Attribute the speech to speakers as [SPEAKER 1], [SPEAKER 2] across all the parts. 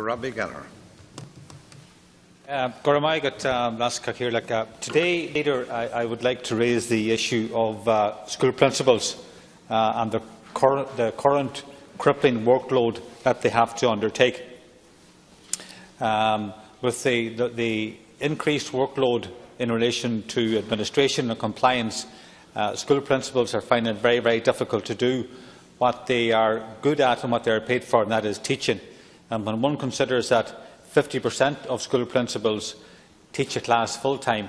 [SPEAKER 1] Robbie Geller.
[SPEAKER 2] Today, Leader, I would like to raise the issue of school principals and the current crippling workload that they have to undertake. With the increased workload in relation to administration and compliance, school principals are finding it very, very difficult to do what they are good at and what they are paid for, and that is teaching. And when one considers that 50% of school principals teach a class full-time,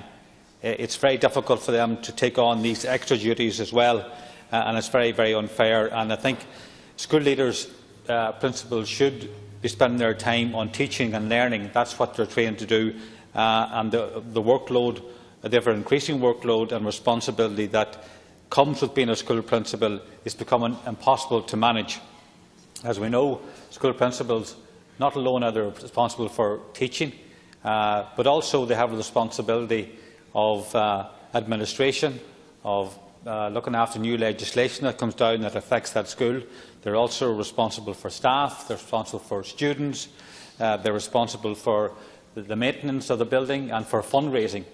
[SPEAKER 2] it's very difficult for them to take on these extra duties as well, and it's very, very unfair. And I think school leaders, principals, should be spending their time on teaching and learning. That's what they're trained to do, and the workload, the ever-increasing workload and responsibility that comes with being a school principal is becoming impossible to manage. As we know, school principals not alone are they responsible for teaching, but also they have a responsibility of administration, of looking after new legislation that comes down that affects that school. They are also responsible for staff, they are responsible for students, they are responsible for the maintenance of the building and for fundraising.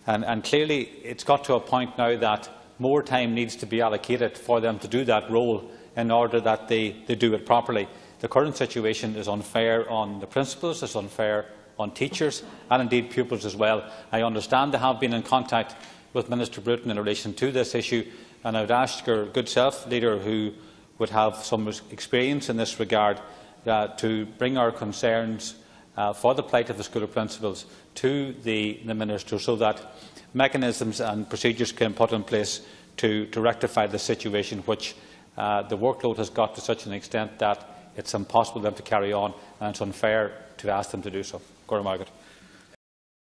[SPEAKER 2] And clearly it has got to a point now that more time needs to be allocated for them to do that role in order that they do it properly. The current situation is unfair on the principals, it is unfair on teachers and indeed pupils as well. I understand they have been in contact with Minister Bruton in relation to this issue, and I would ask your good self, Leader, who would have some experience in this regard, to bring our concerns for the plight of the school principals to the Minister, so that mechanisms and procedures can be put in place to rectify the situation, which the workload has got to such an extent that it is impossible for them to carry on, and it is unfair to ask them to do so.